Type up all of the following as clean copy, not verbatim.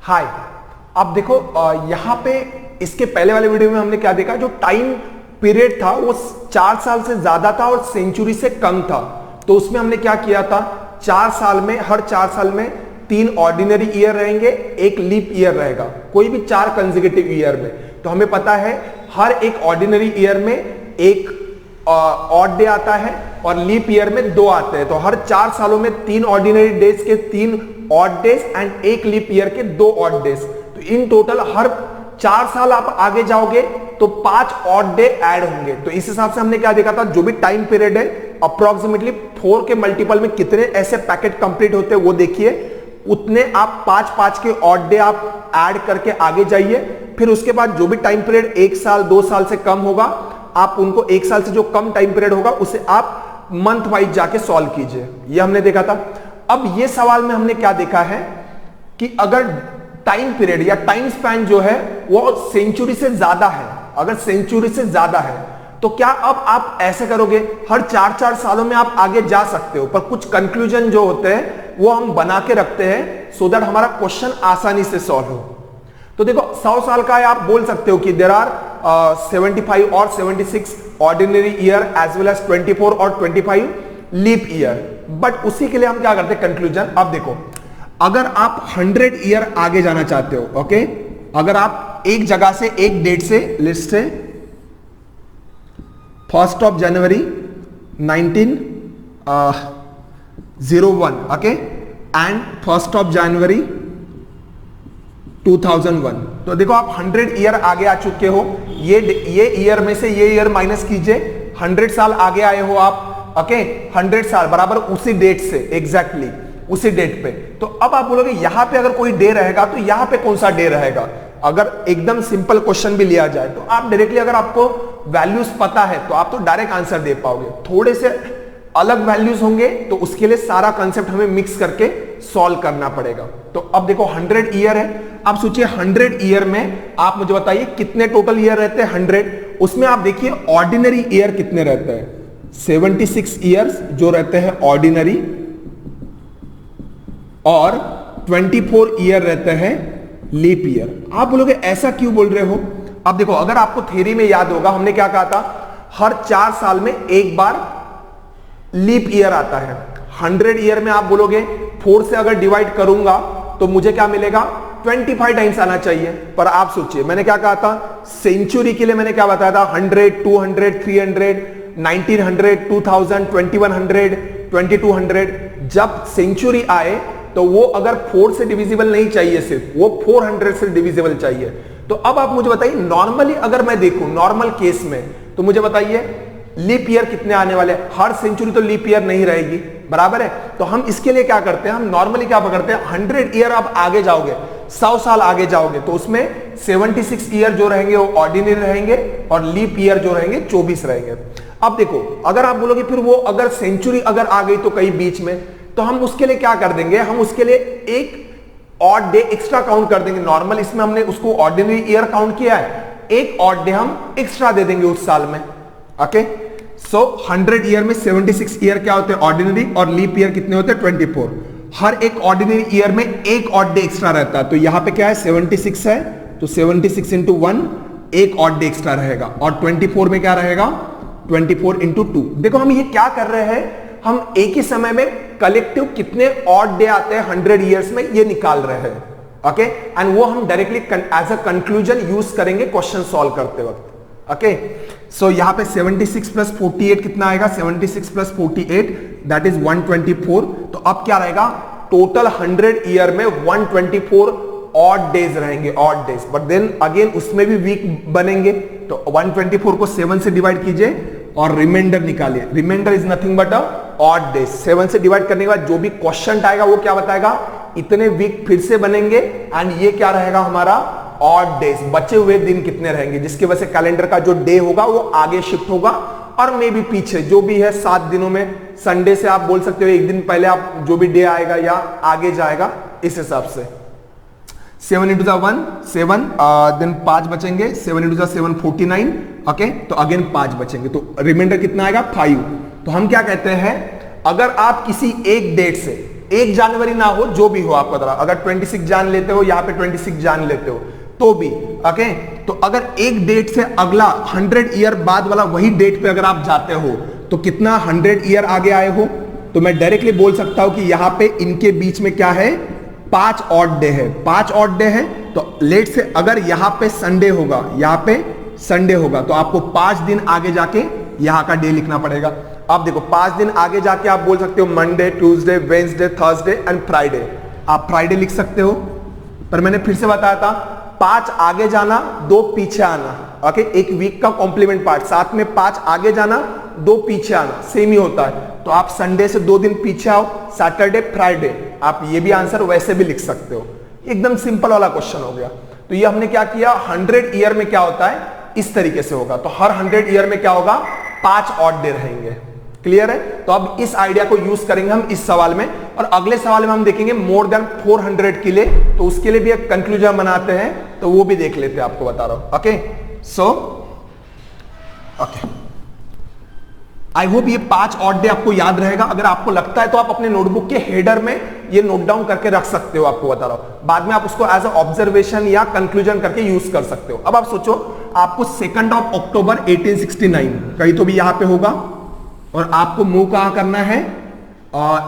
हाय, अब देखो यहाँ पे इसके पहले वाले वीडियो में हमने क्या देखा, जो टाइम पीरियड था वो 4 साल से ज्यादा था और सेंचुरी से कम था। तो उसमें हमने क्या किया था, 4 साल में, हर 4 साल में 3 ऑर्डिनरी ईयर रहेंगे, एक लीप ईयर रहेगा, कोई भी 4 कंसेक्यूटिव ईयर में। तो हमें पता है हर एक ऑर्डिनरी ईयर में एक ऑड डे आता है और लीप ईयर में 2 आते हैं। तो हर 4 सालों में 3 ऑर्डिनरी डेज के 3 ऑड डेज एंड एक लीप ईयर के 2 ऑड डेज। तो इन टोटल हर 4 साल आप आगे जाओगे तो 5 ऑड डे ऐड होंगे। तो इस हिसाब से हमने क्या देखा था, जो भी टाइम पीरियड है अप्रोक्सीमेटली 4 के मल्टीपल में कितने ऐसे पैकेट कंप्लीट होते हैं वो देखिए, उतने आप 5-5 के ऑड डे आप ऐड करके आगे जाइए। फिर उसके बाद जो भी टाइम पीरियड 1 साल 2 साल से कम होगा, आप उनको 1 साल से जो कम टाइम पीरियड होगा उसे आप मंथ वाइज जाके सॉल्व कीजिए। ये हमने देखा था। अब ये सवाल में हमने क्या देखा है कि अगर टाइम पीरियड या टाइम स्पैन जो है वो सेंचुरी से ज्यादा है, अगर सेंचुरी से ज्यादा है तो क्या अब आप ऐसे करोगे, हर 4-4 सालों में आप आगे जा सकते हो, पर कुछ कंक्लूजन जो होते हैं वो हम बना के रखते हैं सो दैट हमारा क्वेश्चन आसानी से सॉल्व हो। तो देखो 100 साल का है, आप बोल सकते हो कि देयर आर 75 और 76 ordinary year as well as 24 और 25 लीप ईयर। बट उसी के लिए हम क्या करते हैं कंक्लूजन। अब देखो, अगर आप 100 ईयर आगे जाना चाहते हो, ओके, अगर आप एक जगह से एक डेट से लिस्ट से 1 जनवरी 1901 ओके एंड 1 जनवरी 2001, तो देखो आप 100 ईयर आगे आ चुके हो। ये ईयर में से ये ईयर माइनस कीजिए, 100 साल आगे आए हो आप, ओके, 100 साल बराबर उसी डेट से एग्जैक्टली उसी डेट पे। तो अब आप बोलोगे यहां पे अगर कोई डे रहेगा तो यहां पे कौन सा डे रहेगा। अगर एकदम सिंपल क्वेश्चन भी लिया जाए तो आप डायरेक्टली, अगर आपको वैल्यूज पता है तो आप तो डायरेक्ट आंसर दे पाओगे। थोड़े से अलग वैल्यूज होंगे तो उसके लिए सारा कंसेप्ट हमें मिक्स करके सॉल्व करना पड़ेगा। तो अब देखो 100 ईयर है, आप सोचिए 100 ईयर में आप मुझे बताइए कितने टोटल ईयर रहते हैं 100। उसमें आप देखिए ऑर्डिनरी ईयर कितने रहते हैं, 76 ईयर्स जो रहते हैं ऑर्डिनरी, और 24 ईयर रहते हैं लीप ईयर। आप बोलोगे ऐसा क्यों बोल रहे हो। अब देखो, अगर आपको थ्योरी में याद होगा हमने क्या कहा था, हर 4 साल में एक बार लीप ईयर आता है। 100 ईयर में आप बोलोगे 4 से अगर डिवाइड करूंगा तो मुझे क्या मिलेगा, 25 टाइम्स आना चाहिए। पर आप सोचिए मैंने क्या कहा था, सेंचुरी के लिए मैंने क्या बताया था, 100, 200, 300, 1900, 2000, 2100, 2200। जब सेंचुरी आए तो वो अगर 4 से डिविजिबल नहीं चाहिए, सिर्फ वो 400 से डिविजिबल चाहिए। तो अब आप मुझे बताइए नॉर्मली अगर मैं देखूं नॉर्मल केस में, तो मुझे बताइए लीप ईयर कितने आने वाले। हर सेंचुरी तो लीप ईयर नहीं रहेगी, बराबर है। तो हम इसके लिए क्या करते हैं, हम नॉर्मली क्या पकड़ते हैं, 100 ईयर आप आगे जाओगे, 100 साल आगे जाओगे तो उसमें 76 ईयर जो रहेंगे वो ऑर्डिनरी रहेंगे और लीप ईयर जो रहेंगे 24 रहेंगे। अब देखो, अगर आप बोलोगे फिर वो अगर सेंचुरी अगर आ गई तो कहीं बीच में, तो हम उसके लिए क्या कर देंगे, हम उसके लिए एक ऑड डे एक्स्ट्रा काउंट कर देंगे। नॉर्मल इसमें हमने उसको ऑर्डिनरी ईयर काउंट किया है, एक ऑड डे हम एक्स्ट्रा दे देंगे उस साल में, ओके। सो 100 ईयर में 76 ईयर क्या होते हैं ऑर्डिनरी, और लीप ईयर कितने होते हैं 24। हर एक ऑर्डिनरी ईयर में एक ऑड डे एक्स्ट्रा रहता है। तो यहां पे क्या है 76 है, तो 76 इंटू 1 एक ऑड डे एक्स्ट्रा रहेगा, और 24 में क्या रहेगा 24 इंटू 2। देखो हम ये क्या कर रहे हैं, हम एक ही समय में कलेक्टिव कितने ऑड डे आते हैं 100 ईयर्स में ये निकाल रहे हैं, ओके। एंड वो हम directly as a conclusion use करेंगे क्वेश्चन सॉल्व करते वक्त, ओके। सो यहां पे 76 प्लस 48 कितना आएगा, 76 प्लस 48 दैट इज 124। तो अब क्या रहेगा, टोटल 100 ईयर में 124 ऑड डेज रहेंगे, odd days. But then again उसमें भी वीक बनेंगे, तो 124 को 7 से डिवाइड कीजिए और रिमाइंडर निकालिए। Reminder is nothing but a odd days. 7 से डिवाइड करने के बाद जो भी क्वेश्चन आएगा वो क्या बताएगा, इतने वीक फिर से बनेंगे, एंड ये क्या रहेगा हमारा ऑड डेज। बचे हुए दिन कितने रहेंगे, जिसकी वजह से कैलेंडर का जो डे होगा वो आगे शिफ्ट होगा, और मे भी पीछे जो भी है 7 दिनों में संडे से आप बोल सकते हो एक दिन पहले आप जो भी डे आएगा या आगे जाएगा, इस हिसाब से 7 इंटू 1 7, देन 5 बचेंगे, 7 इंटू 7 49, ओके। तो अगेन 5 बचेंगे, तो रिमाइंडर कितना आएगा 5। तो हम क्या कहते हैं, अगर आप किसी एक डेट से 1 जनवरी ना हो, जो भी हो आपका तरह, अगर 26 जान लेते हो, यहाँ पे 26 जान लेते हो तो भी ओके। तो अगर एक डेट से अगला 100 ईयर बाद वाला वही डेट पे अगर आप जाते हो तो कितना 100 ईयर आगे आए हो, तो मैं डायरेक्टली बोल सकता हूं कि यहां पे इनके बीच में क्या है, 5 ऑड डे है। 5 ऑड डे है तो लेट से अगर यहां पे संडे होगा, यहां पे संडे होगा तो आपको 5 दिन आगे जाके यहां का डे लिखना पड़ेगा। आप देखो 5 दिन आगे जाके आप बोल सकते हो Monday, Tuesday, Wednesday, Thursday and Friday. आप फ्राइडे लिख सकते हो, पर मैंने फिर से बताया था 5 आगे जाना, 2 पीछे आना। ओके, एक वीक का कॉम्प्लीमेंट पार्ट, साथ में 5 आगे जाना, 2 पीछे आना, सेम ही होता है। तो आप संडे से 2 दिन पीछे आओ, सैटरडे, फ्राइडे। आप ये भी आंसर वैसे भी लिख सकते हो। एकदम सिंपल वाला क्वेश्चन हो गया। तो ये हमने क्या किया, 100 ईयर में क्या होता है, इस तरीके से होगा। तो हर 100 ईयर में क्या होगा, 5 ऑड डे रहेंगे। क्लियर है? तो अब इस आइडिया को यूज करेंगे हम इस सवाल में, और अगले सवाल में हम देखेंगे मोर देन 400 के लिए। तो उसके लिए भी एक कंक्लूजन बनाते हैं, तो वो भी देख लेते हैं, आपको बता रहा हूं। Okay, so okay, I hope ये 5 ऑड डे आपको याद रहेगा। अगर आपको लगता है तो आप अपने नोटबुक के हेडर में ये नोट डाउन करके रख सकते हो, आपको बता रहा हूं। बाद में आप उसको एज अ ऑब्जर्वेशन या कंक्लूजन करके यूज कर सकते हो। अब आप सोचो, आपको 2 अक्टूबर 1869 कहीं तो भी यहां पे होगा, और आपको मूव कहां करना है,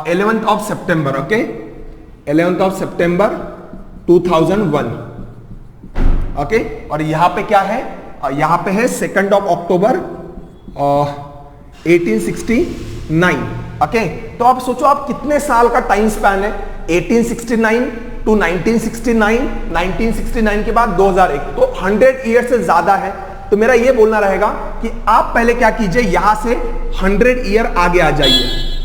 11 सितंबर। ओके, 11 सितंबर 2001। ओके, और यहां पे क्या है, यहां पे है 2 अक्टूबर 1869। ओके, तो आप सोचो आप कितने साल का टाइम स्पैन है, 1869 टू 1969, 1969 के बाद 2001, तो 100 ईयर से ज्यादा है। तो मेरा ये बोलना रहेगा कि आप पहले क्या कीजिए, यहां से 100 ईयर आगे आ जाइए।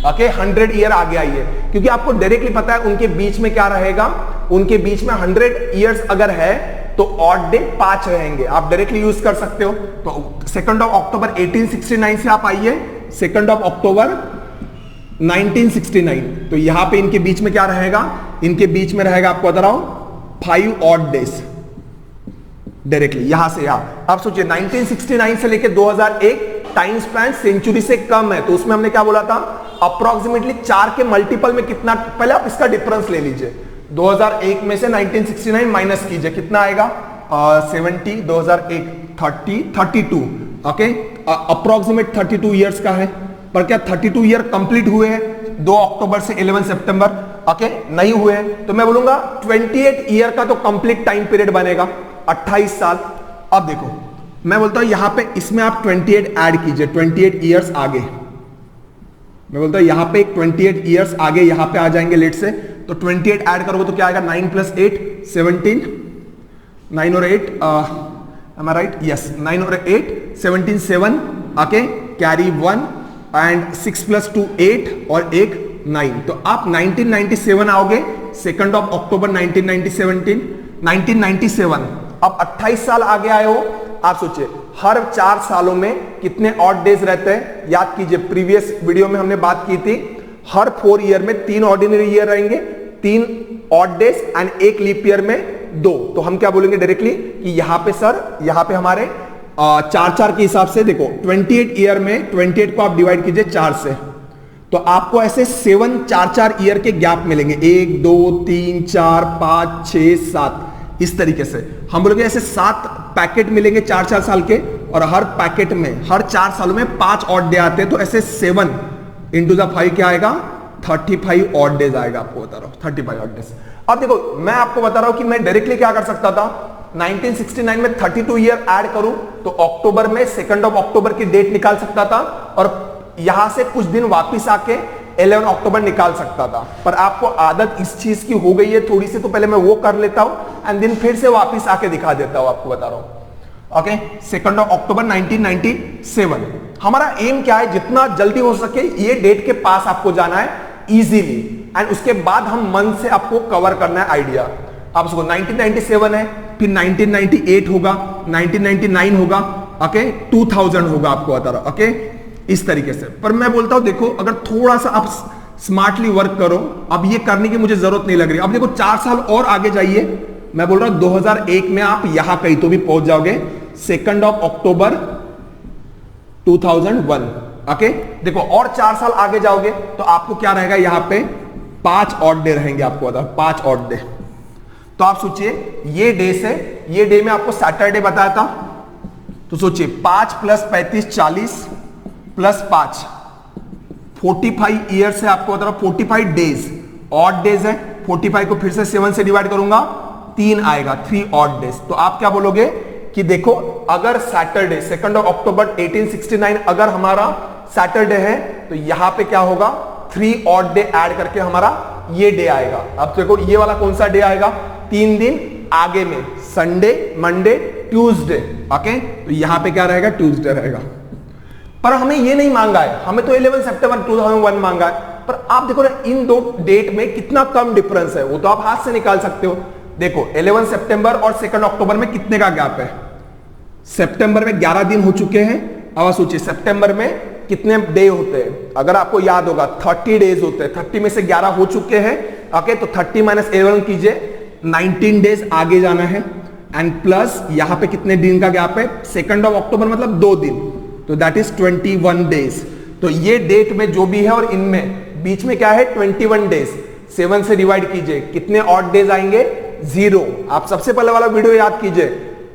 ओके, 100 ईयर आगे आइए, क्योंकि आपको डायरेक्टली पता है उनके बीच में क्या रहेगा, उनके बीच में 100 ईयर्स अगर है तो ऑड डे 5 रहेंगे। आप डायरेक्टली यूज कर सकते हो। तो 2 अक्टूबर 1869 से आप आइए 2 अक्टूबर 1969, तो यहां पे इनके बीच में क्या रहेगा, इनके बीच में रहेगा, आपको बता रहा हूं, 5 ऑड डेज। डायरेक्टली यहां से यहां आप सोचिए 1969 से लेकर 2001 टाइम स्पैन सेंचुरी से कम है, तो उसमें हमने क्या बोला था, अप्रोक्सीमेटली 4 के मल्टीपल में कितना, पहले आप इसका डिफरेंस ले लीजिए। 2001 में से 1969 माइनस कीजिए, कितना आएगा, 70, 2001 30, 32। ओके, अप्रोक्सीमेट 32 ईयर्स का है, पर क्या 32 ईयर कंप्लीट हुए हैं 2 अक्टूबर से 11 सितंबर? ओके, नहीं हुए हैं। तो मैं बोलूंगा 28 ईयर का तो कंप्लीट टाइम पीरियड बनेगा, 28 साल। अब देखो मैं बोलता हूं यहां पे इसमें आप 28 ऐड कीजिए, 28 ईयर्स आगे। मैं बोलता हूं यहां पे 28 ईयर्स आगे यहां पे आ जाएंगे लेट से, तो 28 ऐड करोगे तो क्या आएगा, 9 + 8 17, 9 और 8 am I right? Yes, 9 और 8 17, 7, ओके, कैरी 1 एंड 6 + 2 8 और 1 9। तो आप 1997 आओगे, 2 अक्टूबर 1997। अब 28 साल आगे आए हो। आप सोचिए हर 4 सालों में कितने ऑड डेज रहते हैं, याद कीजिए, प्रीवियस वीडियो में हमने बात की थी, हर 4 ईयर में 3 ऑर्डिनरी ईयर रहेंगे, 3 odd days and 1 leap year में 2। तो हम क्या बोलेंगे डायरेक्टली कि यहां पे सर, यहां पे हमारे 4 के हिसाब से देखो 28 ईयर में 28 को आप डिवाइड कीजिए 4 से, तो आपको ऐसे 7 4 ईयर के गैप मिलेंगे, 1 2 3 4 5 6 7, इस तरीके से हम बोलेंगे ऐसे 7 पैकेट मिलेंगे 4 साल के, और हर पैकेट में हर 4 सालों में 5 ऑड डे आते हैं, तो ऐसे 7 × 5 क्या आएगा, 35 ऑड डेज आएगा। आपको बता रहा हूं 35 ऑड डेज। अब देखो मैं आपको बता रहा हूं कि मैं डायरेक्टली क्या कर सकता था, 1969 में 32 ईयर ऐड करूं तो अक्टूबर में 2 अक्टूबर की डेट निकाल सकता था, और यहां से कुछ दिन वापिस आके 11 अक्टूबर निकाल सकता था। पर आपको आदत इस चीज की हो गई है थोड़ी सी, तो पहले मैं वो कर लेता हूं एंड देन फिर से वापिस आके दिखा देता हूं, आपको बता रहा हूं। ओके, 2 अक्टूबर 1997। हमारा एम क्या है, जितना जल्दी हो सके ये डेट के पास आपको जाना है इजीली, एंड उसके बाद हम मंथ से आपको कवर करना है आइडिया। आप उसको 1997 है, फिर 1998 होगा, 1999 होगा, ओके, 2000 होगा, आपको बता रहा हूं। ओके, इस तरीके से। पर मैं बोलता हूं देखो अगर थोड़ा सा आप स्मार्टली वर्क करो, अब ये करने की मुझे जरूरत नहीं लग रही। अब देखो 4 साल और आगे जाइए, मैं बोल रहा हूं 2001 में आप यहां कहीं तो भी पहुंच जाओगे, 2 अक्टूबर 2001। ओके, देखो और 4 साल आगे जाओगे तो आपको क्या रहेगा, यहां पे 5 ऑड डे रहेंगे, आपको बता 5 ऑड डे। तो आप सोचिए ये डे से, ये डे में आपको सैटरडे बताया था, तो सोचिए 5 + 35 40 + 5 45 ईयर से आपको बता रहा हूं 45 डेज, ऑड डेज है। 45 को फिर से 7 से डिवाइड करूंगा 3 आएगा, 3 ऑड डेज। तो आप क्या बोलोगे कि देखो अगर सैटरडे 2 अक्टूबर 1869 अगर हमारा सैटरडे है तो यहां पे क्या होगा 3 ऑड डे ऐड करके हमारा ये डे आएगा। अब देखो ये वाला कौन सा डे आएगा, 3 दिन आगे में, संडे, मंडे, ट्यूसडे। ओके, तो यहां पे क्या रहेगा, ट्यूसडे रहेगा। पर हमें ये नहीं मांगा है, हमें तो 11 सितंबर 2001 मांगा है। पर आप देखो ना इन दो डेट में कितना कम डिफरेंस है, वो तो आप हाथ से निकाल सकते हो। देखो 11 सितंबर और 2 अक्टूबर में कितने का गैप है, सितंबर में 11 दिन हो चुके हैं। अब सोचिए सितंबर में कितने डे होते हैं, अगर आपको याद होगा 30 डेज होते हैं, 30 में से 11 हो चुके हैं। ओके, तो 30 - 11 कीजिए, 19 डेज आगे जाना है। एंड प्लस यहां पे कितने दिन का गैप है, 2 अक्टूबर मतलब 2 दिन, तो दैट इज 21 डेज। तो ये डेट में जो भी है और इनमें बीच में क्या है 21 डेज, 7 से डिवाइड कीजिए, कितने ऑड डेज आएंगे, 0। आप सबसे पहले वाला वीडियो याद कीजिए,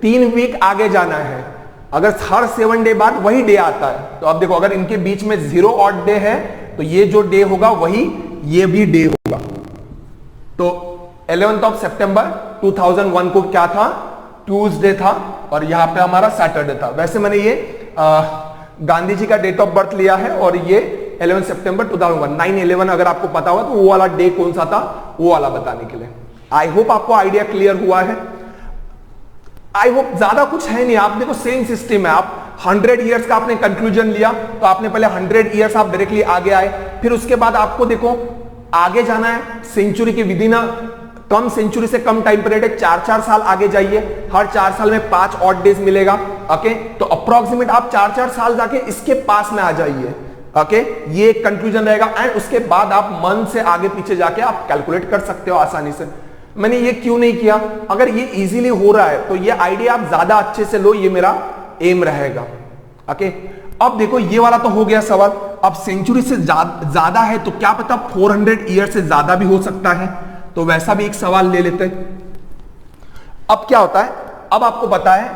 3 वीक आगे जाना है, अगर हर 7 डे बाद वही डे आता है। तो अब देखो अगर इनके बीच में 0 ऑड डे है तो ये जो डे होगा वही ये भी डे होगा। तो 11 सितंबर 2001 को क्या था, ट्यूसडे था, और यहां पे हमारा सैटरडे था। वैसे मैंने ये गांधी जी का डेट ऑफ बर्थ लिया है और ये 11 सितंबर 2001, 9/11 अगर आपको पता हुआ तो वो वाला डे कौन सा था वो वाला बताने के लिए। आई होप आपको आइडिया क्लियर हुआ है। आई होप ज्यादा कुछ है नहीं, आप देखो सेम सिस्टम है। आप 100 ईयर्स का आपने कंक्लूजन लिया तो आपने पहले 100 ईयर्स आप डायरेक्टली आगे आए, फिर उसके बाद आपको देखो आगे जाना है सेंचुरी की विधि ना, कम सेंचुरी से कम टाइम पीरियड है, 4-4 साल आगे जाइए, हर 4 साल में 5 ऑड डेज मिलेगा। ओके, तो अप्रोक्सीमेट आप 4-4 साल जाके इसके पास में आ जाइए। ओके, ये एक कंक्लूजन रहेगा। एंड उसके बाद आप मंथ से आगे पीछे जाके आप कैलकुलेट कर सकते हो आसानी से। मैंने ये क्यों नहीं किया, अगर ये इजीली हो रहा है तो ये आइडिया आप ज्यादा अच्छे से लो, ये मेरा एम रहेगा। ओके, अब देखो ये वाला तो हो गया सवाल। अब सेंचुरी से ज्यादा है तो क्या पता 400 ईयर से ज्यादा भी हो सकता है, तो वैसा भी एक सवाल ले लेते हैं। अब क्या होता है, अब आपको पता है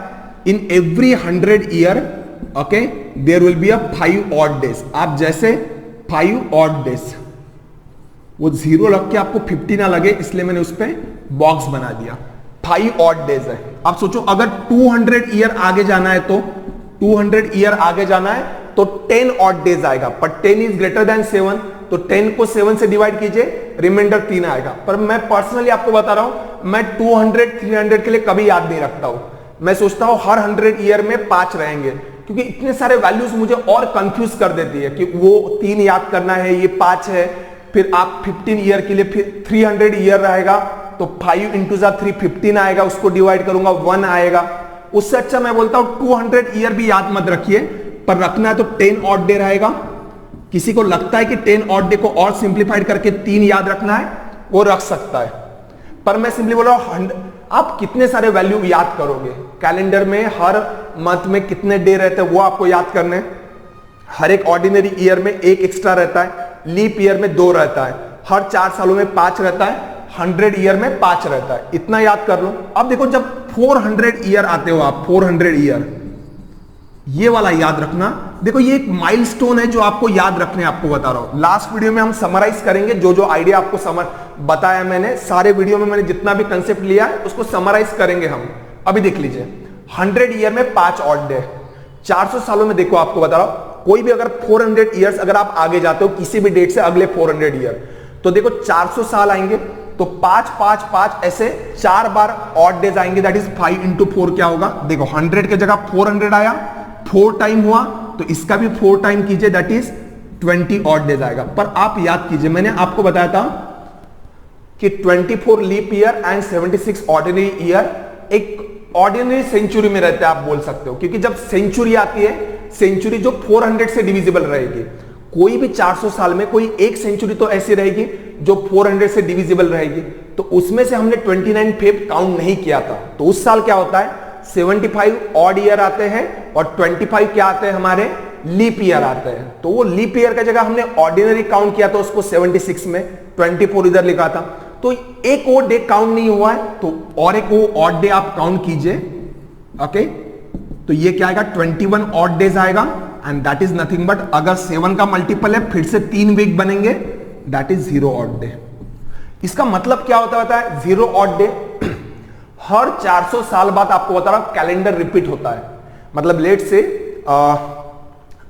in every 100 year okay there will be a 5 odd days. आप जैसे 5 ऑड डेज, वो 0 रख के आपको 50 ना लगे इसलिए मैंने उस पर बॉक्स बना दिया, 5 ऑड डेज है। अब सोचो अगर 200 ईयर आगे जाना है तो 200 ईयर आगे जाना है तो 10 ऑड डेज आएगा, पर 10 इज ग्रेटर देन 7, तो 10 को 7 से डिवाइड कीजिए, रिमाइंडर 3 आएगा। पर मैं पर्सनली आपको बता रहा हूं, मैं 200-300 के लिए कभी याद नहीं रखता हूं। मैं सोचता हूं हर 100 ईयर में 5 रहेंगे, क्योंकि इतने सारे वैल्यूज मुझे और कंफ्यूज कर देती है कि वो 3 याद करना है, ये 5 है, फिर आप 15 ईयर के लिए फिर 300 ईयर रहेगा तो 5 × 3 15 आएगा, उसको डिवाइड करूंगा 1 आएगा। उससे अच्छा मैं बोलता हूं 200 ईयर भी याद मत रखिए, पर रखना है तो 10 ऑड डे रहेगा। किसी को लगता है कि 10 ऑड डे को और सिंप्लीफाइड करके 3 याद रखना है, वो रख सकता है, पर मैं सिंपली बोल रहा हूं आप कितने सारे वैल्यू याद करोगे। कैलेंडर में हर मंथ में कितने डे रहते हैं वो आपको याद करने हैं। हर एक ऑर्डिनरी ईयर में 1 एक्स्ट्रा रहता है, लीप ईयर में 2 रहता है, हर 4 सालों में 5 रहता है, 100 ईयर में 5 रहता है, इतना याद कर लो। अब देखो जब 400 ईयर आते हो आप, 400 ईयर, ये वाला याद रखना। देखो ये एक माइलस्टोन है जो आपको याद रखने, आपको बता रहा हूं। लास्ट वीडियो में हम समराइज करेंगे जो जो आइडिया आपको बताया मैंने, सारे वीडियो में मैंने जितना भी कंसेप्ट लिया है उसको समराइज करेंगे हम। अभी देख लीजिए 100 ईयर में 5 ऑड डे, 400 सालों में देखो आपको बता रहा हूं, कोई भी अगर 400 ईयर्स अगर आप आगे जाते हो किसी भी डेट से अगले 400 ईयर, तो देखो 400 साल आएंगे तो 5 5 5 ऐसे 4 बार ऑड डेज आएंगे, दैट इज 5 × 4 क्या होगा। देखो 100 के जगह 400 आया, 4 टाइम हुआ तो इसका भी 4 टाइम कीजिए, दैट इज 20 ऑड डेज आएगा। पर आप याद कीजिए मैंने आपको बताया था कि 24 leap year and 76 ordinary year एक ऑर्डिनरी सेंचुरी में रहते हैं, आप बोल सकते हो, क्योंकि जब सेंचुरी आती है, सेंचुरी जो 400 से डिविजिबल रहेगी, कोई भी 400 साल में कोई एक सेंचुरी तो ऐसी रहेगी जो 400 से डिविजिबल रहेगी, तो उसमें से हमने 29 फेब काउंट नहीं किया था। तो उस साल क्या होता है 75 ऑड ईयर आते हैं और 25 क्या आते हैं हमारे लीप ईयर आता है। तो वो लीप ईयर का जगह हमने ऑर्डिनरी काउंट किया था उसको 76 में, 24 इधर लिखा था, तो एक और डे काउंट नहीं हुआ है, तो और एक वो ऑड डे आप काउंट कीजिए। ओके, तो ये क्या आएगा, 21 ऑड डेज आएगा, and that is nothing but, अगर 7 का मल्टीपल है फिर से 3 वीक बनेंगे, दैट इज 0 ऑड डे। इसका मतलब क्या होता है 0 ऑड डे, हर 400 साल बाद आपको बता रहा हूं कैलेंडर रिपीट होता है। मतलब लेट से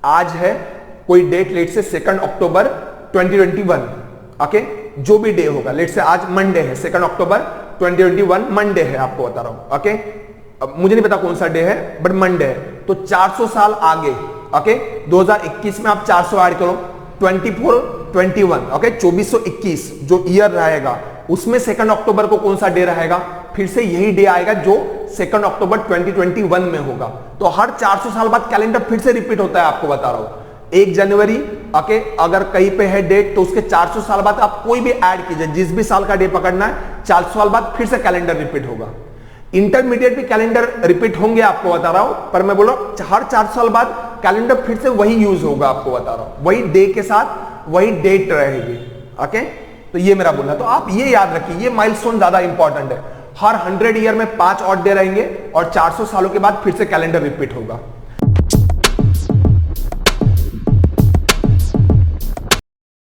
आज है कोई डेट, लेट से 2 अक्टूबर 2021, ओके, जो भी डे होगा, लेट से आज मंडे है, 2 अक्टूबर 2021 मंडे है, आपको बता रहा हूं। ओके, अब मुझे नहीं पता कौन सा डे है बट मंडे है, तो 400 साल आगे, ओके, 2021 में आप 400 ऐड करो, 24 21, ओके, 2421 जो ईयर रहेगा उसमें 2 अक्टूबर को कौन सा डे रहेगा, फिर से यही डे आएगा जो 2 अक्टूबर 2021 में होगा। तो हर 400 साल बाद कैलेंडर फिर से रिपीट होता है, आपको बता रहा हूं। 1 जनवरी, ओके, अगर कहीं पे है डेट तो उसके 400 साल बाद आप कोई भी ऐड कीजिए, जिस भी साल का डे पकड़ना है, 400 साल बाद फिर से कैलेंडर रिपीट होगा। इंटरमीडिएट भी कैलेंडर रिपीट होंगे, आपको बता रहा हूं, पर मैं बोल रहा हूं हर 400 साल बाद कैलेंडर फिर से वही यूज होगा, आपको बता रहा हूं, वही डे के साथ वही डेट रहेगी। ओके, तो ये मेरा बोलना, तो आप ये याद रखिए, ये माइलस्टोन ज्यादा इंपॉर्टेंट है। हर 100 ईयर में 5 ऑड डे रहेंगे और 400 सालों के बाद फिर से कैलेंडर रिपीट होगा।